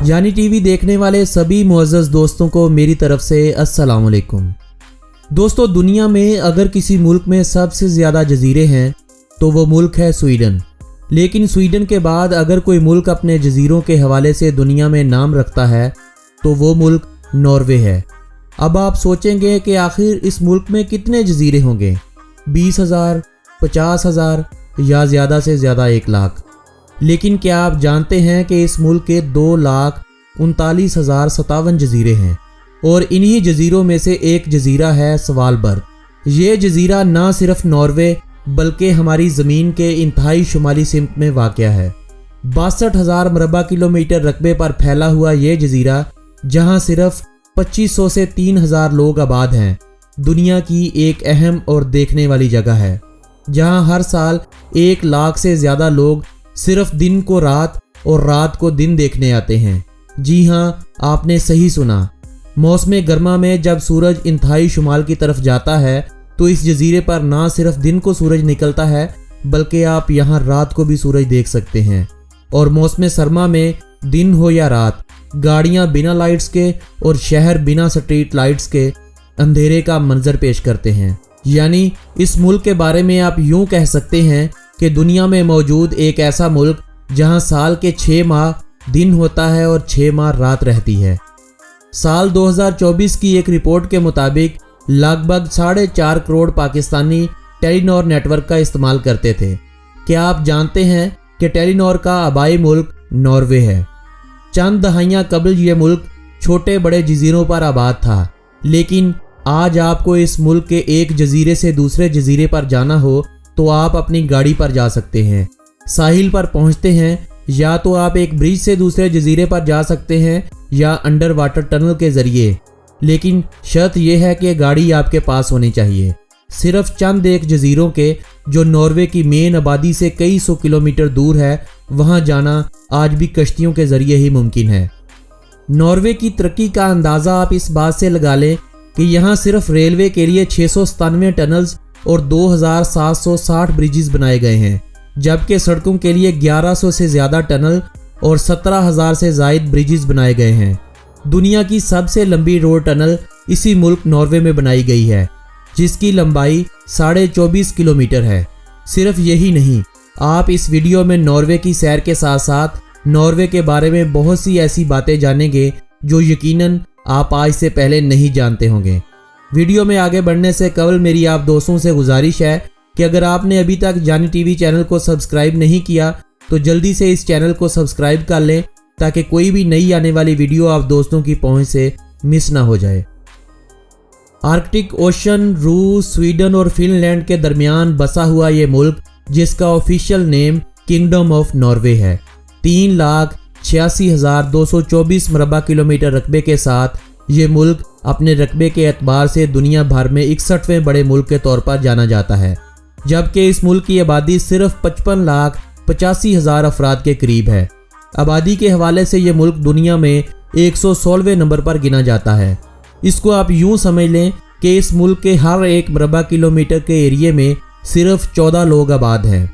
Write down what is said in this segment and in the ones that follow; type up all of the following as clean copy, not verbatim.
जानी टीवी देखने वाले सभी मुअज़्ज़ज़ दोस्तों को मेरी तरफ से अस्सलाम वालेकुम। दोस्तों, दुनिया में अगर किसी मुल्क में सबसे ज़्यादा जजीरे हैं तो वो मुल्क है स्वीडन। लेकिन स्वीडन के बाद अगर कोई मुल्क अपने जजीरों के हवाले से दुनिया में नाम रखता है तो वो मुल्क नॉर्वे है। अब आप सोचेंगे कि आखिर इस मुल्क में कितने जजीरे होंगे, 20,000, 50,000 या ज़्यादा से ज़्यादा 1 लाख। लेकिन क्या आप जानते हैं कि इस मुल्क के 2,39,057 जजीरे हैं और इन्हीं जजीरों में से एक जजीरा है स्वालबर्ग। ये जजीरा ना सिर्फ नॉर्वे बल्कि हमारी ज़मीन के इंतहाई शुमाली सिमत में वाक़या है। 62,000 मरबा किलोमीटर रकबे पर फैला हुआ ये जजीरा, जहाँ सिर्फ 2500 से 3,000 लोग आबाद हैं, दुनिया की एक अहम और देखने वाली जगह है, जहाँ हर साल 1 लाख से ज़्यादा लोग सिर्फ दिन को रात और रात को दिन देखने आते हैं। जी हाँ, आपने सही सुना। मौसम गर्मा में जब सूरज इंतहाई शुमाल की तरफ जाता है तो इस जजीरे पर ना सिर्फ दिन को सूरज निकलता है बल्कि आप यहाँ रात को भी सूरज देख सकते हैं। और मौसम सरमा में दिन हो या रात, गाड़ियाँ बिना लाइट्स के और शहर बिना स्ट्रीट लाइट्स के अंधेरे का मंजर पेश करते हैं। यानी इस मुल्क के बारे में आप यूँ कह सकते हैं कि दुनिया में मौजूद एक ऐसा मुल्क जहाँ साल के 6 माह दिन होता है और 6 माह रात रहती है। साल 2024 की एक रिपोर्ट के मुताबिक लगभग 4.5 करोड़ पाकिस्तानी टेलीनॉर नेटवर्क का इस्तेमाल करते थे। क्या आप जानते हैं कि टेलीनॉर का आबाई मुल्क नॉर्वे है? चंद दहाइयाँ कबल ये मुल्क छोटे बड़े जजीरों पर आबाद था, लेकिन आज आपको इस मुल्क के एक जजीरे से दूसरे जजीरे पर जाना हो तो आप अपनी गाड़ी पर जा सकते हैं। साहिल पर पहुंचते हैं या तो आप एक ब्रिज से दूसरे जजीरे पर जा सकते हैं या अंडर वाटर टनल के ज़रिए, लेकिन शर्त यह है कि गाड़ी आपके पास होनी चाहिए। सिर्फ चंद एक जजीरों के जो नॉर्वे की मेन आबादी से कई सौ किलोमीटर दूर है, वहां जाना आज भी कश्तियों के ज़रिए ही मुमकिन है। नॉर्वे की तरक्की का अंदाज़ा आप इस बात से लगा लें कि यहाँ सिर्फ रेलवे के लिए 697 टनल्स और 2,760 ब्रिजेस बनाए गए हैं, जबकि सड़कों के लिए 1100 से ज़्यादा टनल और 17,000 से ज़ायद ब्रिजेस बनाए गए हैं। दुनिया की सबसे लंबी रोड टनल इसी मुल्क नॉर्वे में बनाई गई है, जिसकी लंबाई 24.5 किलोमीटर है। सिर्फ यही नहीं, आप इस वीडियो में नॉर्वे की सैर के साथ साथ नॉर्वे के बारे में बहुत सी ऐसी बातें जानेंगे जो यकीनन आप आज से पहले नहीं जानते होंगे। वीडियो में आगे बढ़ने से कबल मेरी आप दोस्तों से गुजारिश है कि अगर आपने अभी तक जानी टीवी चैनल को सब्सक्राइब नहीं किया तो जल्दी से इस चैनल को सब्सक्राइब कर लें ताकि कोई भी नई आने वाली वीडियो आप दोस्तों की पहुंच से मिस ना हो जाए। आर्कटिक ओशन, रूस, स्वीडन और फिनलैंड के दरमियान बसा हुआ ये मुल्क, जिसका official name kingdom of Norway है, 3,86,224 मरबा किलोमीटर रकबे के साथ ये मुल्क अपने रकबे के एतबार से दुनिया भर में 61वें बड़े मुल्क के तौर पर जाना जाता है, जबकि इस मुल्क की आबादी सिर्फ 55,85,000 अफराद के करीब है। आबादी के हवाले से ये मुल्क दुनिया में 116वें नंबर पर गिना जाता है। इसको आप यूं समझ लें कि इस मुल्क के हर 1 मरबा किलोमीटर के एरिए में सिर्फ 14 लोग आबाद हैं।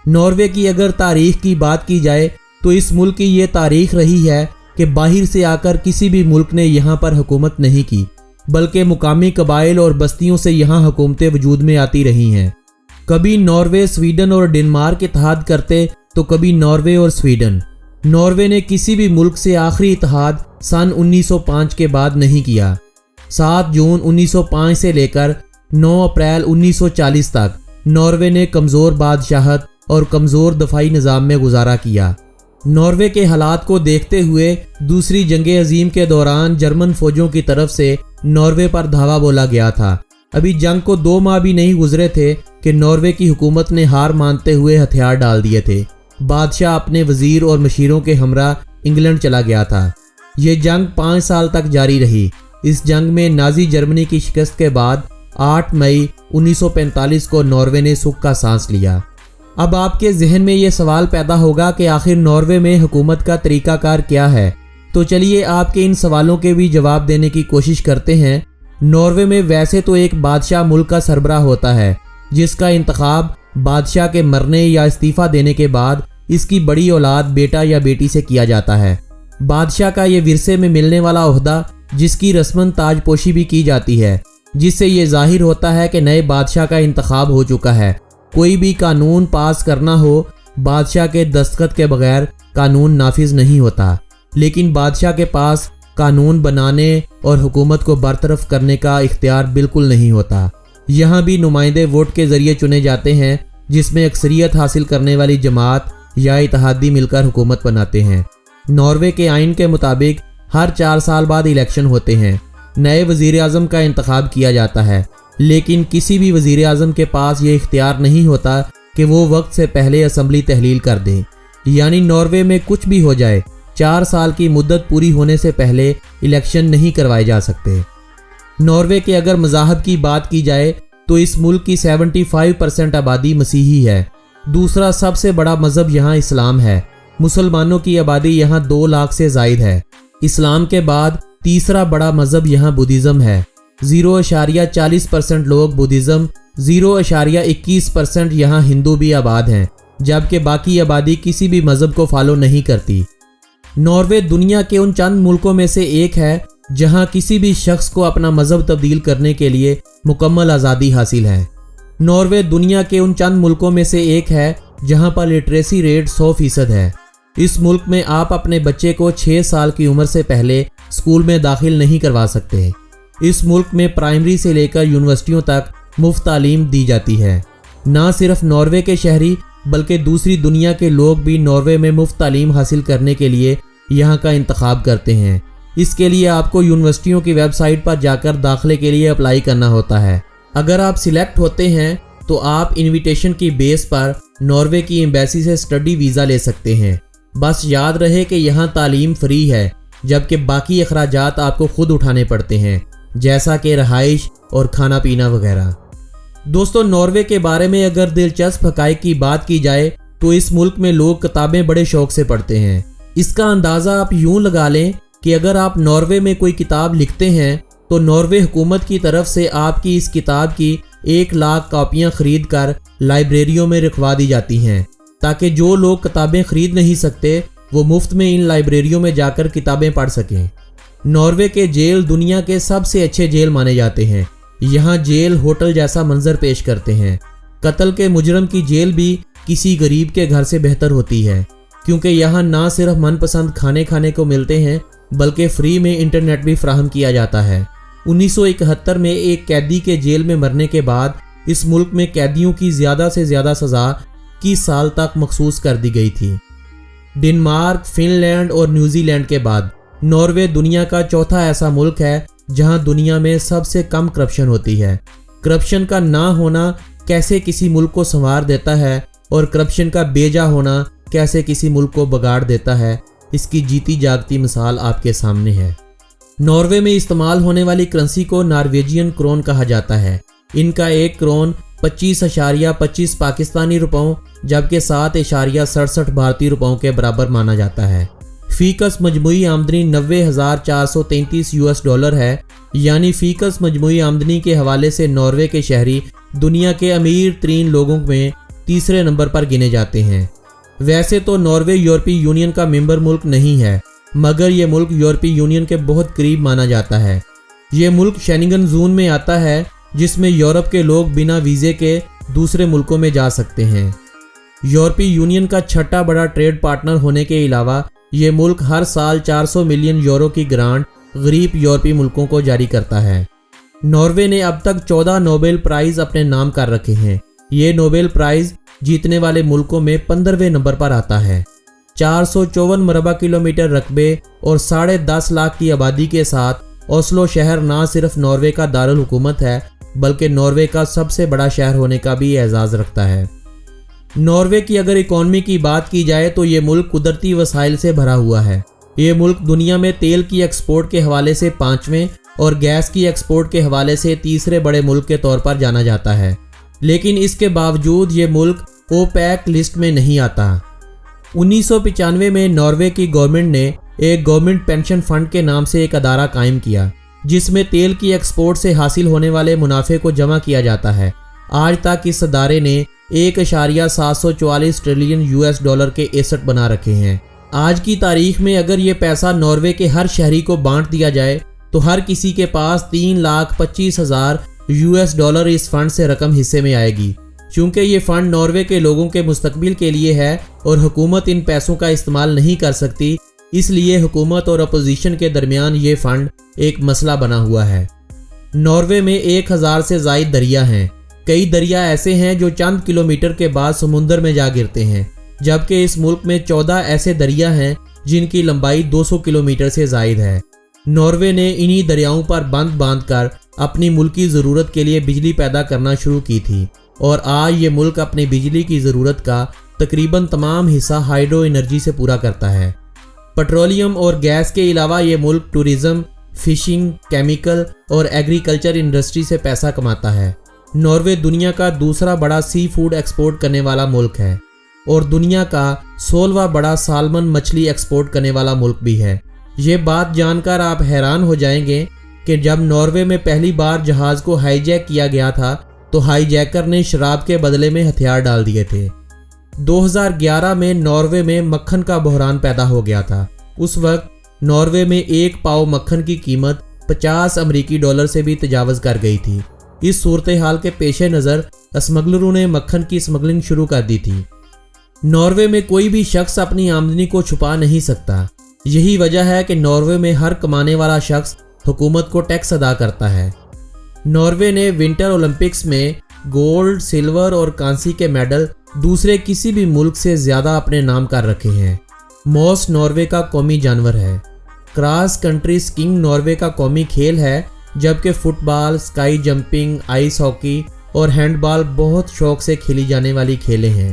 नॉर्वे की अगर तारीख की बात की जाए तो इस मुल्क की ये तारीख रही है कि बाहर से आकर किसी भी मुल्क ने यहाँ पर हुकूमत नहीं की, बल्कि मुकामी कबाइल और बस्तियों से यहाँ हुकूमतें वजूद में आती रही हैं। कभी नॉर्वे, स्वीडन और डेनमार्क इत्तेहाद करते तो कभी नॉर्वे और स्वीडन। नॉर्वे ने किसी भी मुल्क से आखिरी इत्तेहाद सन 1905 के बाद नहीं किया। 7 जून 1905 से लेकर 9 अप्रैल 1940 तक नॉर्वे ने कमज़ोर बादशाहत और कमज़ोर दफाई निज़ाम में गुजारा किया। नॉर्वे के हालात को देखते हुए दूसरी जंग अजीम के दौरान जर्मन फौजों की तरफ से नॉर्वे पर धावा बोला गया था। अभी जंग को 2 माह भी नहीं गुजरे थे कि नॉर्वे की हुकूमत ने हार मानते हुए हथियार डाल दिए थे। बादशाह अपने वजीर और मशीरों के हमरा इंग्लैंड चला गया था। ये जंग 5 साल तक जारी रही। इस जंग में नाजी जर्मनी की शिकस्त के बाद 8 मई 1945 को नॉर्वे ने सुख का सांस लिया। अब आपके जहन में ये सवाल पैदा होगा कि आखिर नॉर्वे में हुकूमत का तरीकाकार क्या है, तो चलिए आपके इन सवालों के भी जवाब देने की कोशिश करते हैं। नॉर्वे में वैसे तो एक बादशाह मुल्क का सरबराह होता है, जिसका इंतखाब बादशाह के मरने या इस्तीफ़ा देने के बाद इसकी बड़ी औलाद बेटा या बेटी से किया जाता है। बादशाह का ये विरसे में मिलने वाला ओहदा जिसकी रस्मन ताजपोशी भी की जाती है, जिससे ये जाहिर होता है कि नए बादशाह का इंतखाब हो चुका है। कोई भी कानून पास करना हो, बादशाह के दस्तखत के बगैर कानून नाफिज नहीं होता, लेकिन बादशाह के पास कानून बनाने और हुकूमत को बरतरफ करने का इख्तियार बिल्कुल नहीं होता। यहाँ भी नुमाइंदे वोट के ज़रिए चुने जाते हैं, जिसमें अक्सरियत हासिल करने वाली जमात या इत्तेहादी मिलकर हुकूमत बनाते हैं। नॉर्वे के आइन के मुताबिक हर 4 साल बाद इलेक्शन होते हैं। नए वज़ीर आज़म का इंतखाब किया जाता है, लेकिन किसी भी वज़ीर आज़म के पास ये इख्तियार नहीं होता कि वो वक्त से पहले असम्बली तहलील कर दें। यानी नॉर्वे में कुछ भी हो जाए, 4 साल की मुद्दत पूरी होने से पहले इलेक्शन नहीं करवाए जा सकते। नॉर्वे के अगर मज़ाहब की बात की जाए तो इस मुल्क की 75% आबादी मसीही है। दूसरा सबसे बड़ा मज़हब यहाँ इस्लाम है। मुसलमानों की आबादी यहाँ 2 लाख से ज़ायद है। इस्लाम के बाद तीसरा बड़ा मज़हब यहाँ बुद्धिज़्म है। 0.40% लोग बुद्धिज़्म, 0.21% यहाँ हिंदू भी आबाद हैं, जबकि बाकी आबादी किसी भी मज़हब को फॉलो नहीं करती। नॉर्वे दुनिया के उन चंद मुल्कों में से एक है जहाँ किसी भी शख्स को अपना मज़हब तब्दील करने के लिए मुकम्मल आज़ादी हासिल है। नॉर्वे दुनिया के उन चंद मुल्कों में से एक है जहाँ पर लिटरेसी रेट 100% है। इस मुल्क में आप अपने बच्चे को 6 साल की उम्र से पहले स्कूल में दाखिल नहीं करवा सकते। इस मुल्क में प्राइमरी से लेकर यूनिवर्सिटियों तक मुफ्त तालीम दी जाती है। ना सिर्फ नॉर्वे के शहरी बल्कि दूसरी दुनिया के लोग भी नॉर्वे में मुफ्त तालीम हासिल करने के लिए यहाँ का इंतखाब करते हैं। इसके लिए आपको यूनिवर्सिटियों की वेबसाइट पर जाकर दाखिले के लिए अप्लाई करना होता है। अगर आप सिलेक्ट होते हैं तो आप इनविटेशन की बेस पर नॉर्वे की एम्बेसी से स्टडी वीज़ा ले सकते हैं। बस याद रहे कि यहाँ तालीम फ्री है, जबकि बाकी अखराजात आपको खुद उठाने पड़ते हैं, जैसा कि रहाइश और खाना पीना वगैरह। दोस्तों, नॉर्वे के बारे में अगर दिलचस्प हक़ाइक़ की बात की जाए तो इस मुल्क में लोग किताबें बड़े शौक़ से पढ़ते हैं। इसका अंदाज़ा आप यूँ लगा लें कि अगर आप नॉर्वे में कोई किताब लिखते हैं तो नॉर्वे हुकूमत की तरफ से आपकी इस किताब की 1 लाख कॉपियाँ ख़रीद कर लाइब्रेरियों में रखवा दी जाती हैं, ताकि जो लोग किताबें ख़रीद नहीं सकते वो मुफ्त में इन लाइब्रेरियों में जाकर किताबें पढ़ सकें। नॉर्वे के जेल दुनिया के सबसे अच्छे जेल माने जाते हैं। यहाँ जेल होटल जैसा मंजर पेश करते हैं। कत्ल के मुजरम की जेल भी किसी गरीब के घर से बेहतर होती है, क्योंकि यहाँ ना सिर्फ मनपसंद खाने को मिलते हैं बल्कि फ्री में इंटरनेट भी फराहम किया जाता है। 1971 में एक कैदी के जेल में मरने के बाद इस मुल्क में कैदियों की ज़्यादा से ज़्यादा सज़ा 21 साल तक मखसूस कर दी गई थी। डेनमार्क, फिनलैंड और न्यूजीलैंड के बाद नॉर्वे दुनिया का चौथा ऐसा मुल्क है जहां दुनिया में सबसे कम करप्शन होती है। करप्शन का ना होना कैसे किसी मुल्क को संवार देता है और करप्शन का बेजा होना कैसे किसी मुल्क को बगाड़ देता है, इसकी जीती जागती मिसाल आपके सामने है। नॉर्वे में इस्तेमाल होने वाली करेंसी को नॉर्वेजियन क्रोन कहा जाता है। इनका 1 क्रोन 25.25 पाकिस्तानी रुपयों जबकि 7.67 भारतीय रुपयों के बराबर माना जाता है। फीकस मजमूई आमदनी 90,433 $US है। यानी फीकस मजमूई आमदनी के हवाले से नॉर्वे के शहरी दुनिया के अमीर तरीन लोगों में तीसरे नंबर पर गिने जाते हैं। वैसे तो नॉर्वे यूरोपीय यूनियन का मेंबर मुल्क नहीं है, मगर यह मुल्क यूरोपीय यूनियन के बहुत करीब माना जाता है। ये मुल्क शेंगन जोन में आता है, जिसमें यूरोप के लोग बिना वीज़े के दूसरे मुल्कों में जा सकते हैं। यूरोपीय यूनियन का छठा बड़ा ट्रेड पार्टनर होने के अलावा ये मुल्क हर साल 400 मिलियन यूरो की ग्रांट गरीब यूरोपीय मुल्कों को जारी करता है। नॉर्वे ने अब तक 14 नोबेल प्राइज़ अपने नाम कर रखे हैं। ये नोबेल प्राइज़ जीतने वाले मुल्कों में 15वें नंबर पर आता है। 454 मरबा किलोमीटर रकबे और 10.5 लाख की आबादी के साथ ओस्लो शहर ना सिर्फ नॉर्वे का दारुल हुकूमत है बल्कि नॉर्वे का सबसे बड़ा शहर होने का भी एजाज़ रखता है। नॉर्वे की अगर इकॉनमी की बात की जाए तो ये मुल्क कुदरती वसाइल से भरा हुआ है। ये मुल्क दुनिया में तेल की एक्सपोर्ट के हवाले से 5वें और गैस की एक्सपोर्ट के हवाले से तीसरे बड़े मुल्क के तौर पर जाना जाता है, लेकिन इसके बावजूद ये मुल्क ओपेक लिस्ट में नहीं आता। 1995 में नॉर्वे की गवर्नमेंट ने एक गवर्नमेंट पेंशन फंड के नाम से एक अदारा कायम किया, जिसमें तेल की एक्सपोर्ट से हासिल होने वाले मुनाफे को जमा किया जाता है। आज तक इस अदारे ने 1.744 ट्रिलियन $US के एसेट बना रखे हैं। آج کی تاریخ میں اگر یہ پیسہ ناروے کے ہر شہری کو بانٹ دیا جائے تو ہر کسی کے پاس 3,25,000 $US اس فنڈ سے رقم حصے میں آئے گی۔ چونکہ یہ فنڈ ناروے کے لوگوں کے مستقبل کے لیے ہے اور حکومت ان پیسوں کا استعمال نہیں کر سکتی، اس لیے حکومت اور اپوزیشن کے درمیان یہ فنڈ ایک مسئلہ بنا ہوا ہے۔ ناروے میں 1000 سے زائد دریا ہیں۔ کئی دریا ایسے ہیں جو چند کلومیٹر کے بعد سمندر میں جا گرتے ہیں، جبکہ اس ملک میں 14 ایسے دریا ہیں جن کی لمبائی 200 کلومیٹر سے زائد ہے۔ ناروے نے انہی دریاؤں پر بند باندھ کر اپنی ملکی ضرورت کے لیے بجلی پیدا کرنا شروع کی تھی، اور آج یہ ملک اپنی بجلی کی ضرورت کا تقریباً تمام حصہ ہائیڈرو انرجی سے پورا کرتا ہے۔ پٹرولیم اور گیس کے علاوہ یہ ملک ٹورزم، فشنگ، کیمیکل اور ایگریکلچر انڈسٹری سے پیسہ کماتا ہے۔ ناروے دنیا کا دوسرا بڑا سی فوڈ ایکسپورٹ کرنے والا ملک ہے اور دنیا کا 16واں بڑا سالمن مچھلی ایکسپورٹ کرنے والا ملک بھی ہے۔ یہ بات جان کر آپ حیران ہو جائیں گے کہ جب ناروے میں پہلی بار جہاز کو ہائی جیک کیا گیا تھا تو ہائی جیکر نے شراب کے بدلے میں ہتھیار ڈال دیے تھے۔ 2011 میں ناروے میں مکھن کا بحران پیدا ہو گیا تھا۔ اس وقت ناروے میں 1 پاؤ مکھن کی قیمت $50 سے بھی تجاوز کر گئی تھی۔ اس صورتحال کے پیش نظر اسمگلروں نے مکھن کی اسمگلنگ شروع کر دی تھی۔ ناروے میں کوئی بھی شخص اپنی آمدنی کو چھپا نہیں سکتا۔ یہی وجہ ہے کہ ناروے میں ہر کمانے والا شخص حکومت کو ٹیکس ادا کرتا ہے۔ ناروے نے ونٹر اولمپکس میں گولڈ، سلور اور کانسی کے میڈل دوسرے کسی بھی ملک سے زیادہ اپنے نام کر رکھے ہیں۔ موس ناروے کا قومی جانور ہے۔ کراس کنٹری سکینگ ناروے کا قومی کھیل ہے، جبکہ فٹ بال، اسکائی جمپنگ، آئس ہاکی اور ہینڈ بال بہت شوق سے کھیلی جانے والی کھیلیں ہیں۔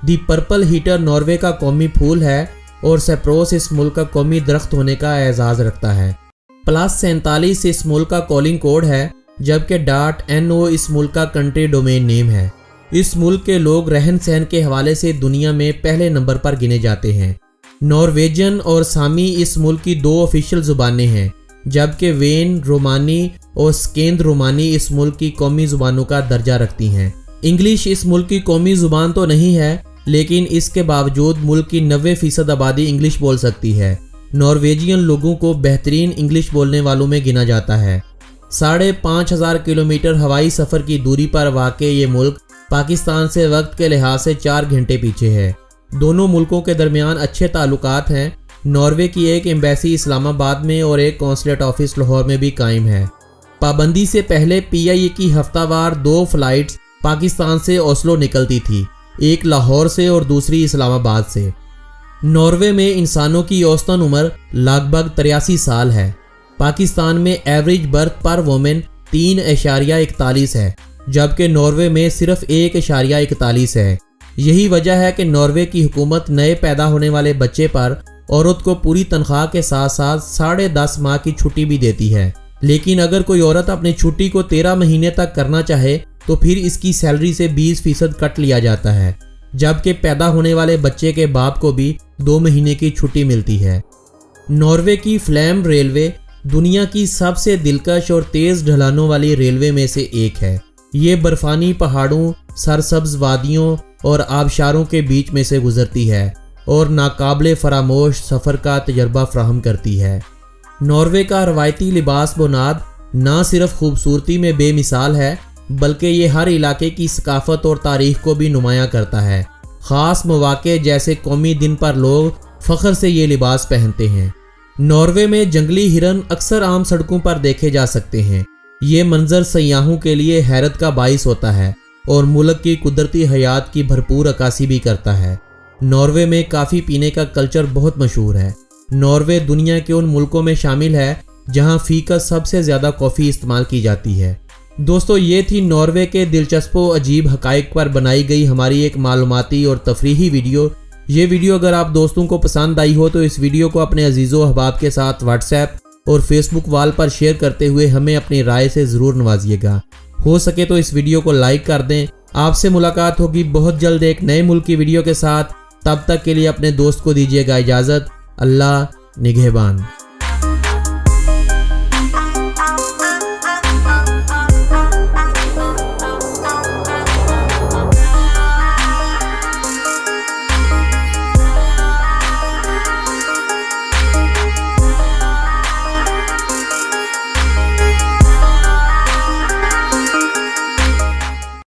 دی پرپل ہیٹر ناروے کا قومی پھول ہے اور سیپروس اس ملک کا قومی درخت ہونے کا اعزاز رکھتا ہے۔ +47 اس ملک کا کالنگ کوڈ ہے، جبکہ .NO اس ملک کا کنٹری ڈومین نیم ہے۔ اس ملک کے لوگ رہن سہن کے حوالے سے دنیا میں پہلے نمبر پر گنے جاتے ہیں۔ نارویجن اور سامی اس ملک کی 2 آفیشیل زبانیں ہیں، جبکہ وین رومانی اور سکیند رومانی اس ملک کی قومی زبانوں کا درجہ رکھتی ہیں۔ انگلش اس ملک کی قومی زبان تو نہیں ہے، لیکن اس کے باوجود ملک کی 90% آبادی انگلش بول سکتی ہے۔ نارویجین لوگوں کو بہترین انگلش بولنے والوں میں گنا جاتا ہے۔ 5,500 کلومیٹر ہوائی سفر کی دوری پر واقع یہ ملک پاکستان سے وقت کے لحاظ سے 4 گھنٹے پیچھے ہے۔ دونوں ملکوں کے درمیان اچھے تعلقات ہیں۔ ناروے کی ایک ایمبیسی اسلام آباد میں اور ایک قونصلیٹ آفس لاہور میں بھی قائم ہے۔ پابندی سے پہلے PIA کی ہفتہ وار 2 فلائٹس پاکستان سے اوسلو نکلتی تھی، ایک لاہور سے اور دوسری اسلام آباد سے۔ ناروے میں انسانوں کی اوسطاً عمر لگ بھگ 83 سال ہے۔ پاکستان میں ایوریج برتھ پر وومن 3.41 ہے، جبکہ ناروے میں صرف 1.41 ہے۔ یہی وجہ ہے کہ ناروے کی حکومت نئے پیدا ہونے والے بچے پر عورت کو پوری تنخواہ کے ساتھ ساتھ 10.5 ماہ کی چھٹی بھی دیتی ہے، لیکن اگر کوئی عورت اپنی چھٹی کو 13 مہینے تک کرنا چاہے تو پھر اس کی سیلری سے 20% کٹ لیا جاتا ہے، جبکہ پیدا ہونے والے بچے کے باپ کو بھی 2 مہینے کی چھٹی ملتی ہے۔ ناروے کی فلیم ریلوے دنیا کی سب سے دلکش اور تیز ڈھلانوں والی ریلوے میں سے ایک ہے۔ یہ برفانی پہاڑوں، سرسبز وادیوں اور آبشاروں کے بیچ میں سے گزرتی ہے اور ناقابل فراموش سفر کا تجربہ فراہم کرتی ہے۔ ناروے کا روایتی لباس بناد نہ صرف خوبصورتی میں بے مثال ہے، بلکہ یہ ہر علاقے کی ثقافت اور تاریخ کو بھی نمایاں کرتا ہے۔ خاص مواقع جیسے قومی دن پر لوگ فخر سے یہ لباس پہنتے ہیں۔ ناروے میں جنگلی ہرن اکثر عام سڑکوں پر دیکھے جا سکتے ہیں۔ یہ منظر سیاحوں کے لیے حیرت کا باعث ہوتا ہے اور ملک کی قدرتی حیات کی بھرپور عکاسی بھی کرتا ہے۔ ناروے میں کافی پینے کا کلچر بہت مشہور ہے۔ ناروے دنیا کے ان ملکوں میں شامل ہے جہاں فی کس سب سے زیادہ کافی استعمال کی جاتی ہے۔ دوستو، یہ تھی ناروے کے دلچسپ و عجیب حقائق پر بنائی گئی ہماری ایک معلوماتی اور تفریحی ویڈیو۔ یہ ویڈیو اگر آپ دوستوں کو پسند آئی ہو تو اس ویڈیو کو اپنے عزیز و احباب کے ساتھ واٹس ایپ اور فیس بک وال پر شیئر کرتے ہوئے ہمیں اپنی رائے سے ضرور نوازیے گا۔ ہو سکے تو اس ویڈیو کو لائک کر دیں۔ آپ سے ملاقات ہوگی بہت جلد ایک نئے ملک کی ویڈیو کے ساتھ۔ تب تک کے لیے اپنے دوست کو دیجیے گا اجازت۔ اللہ نگہبان۔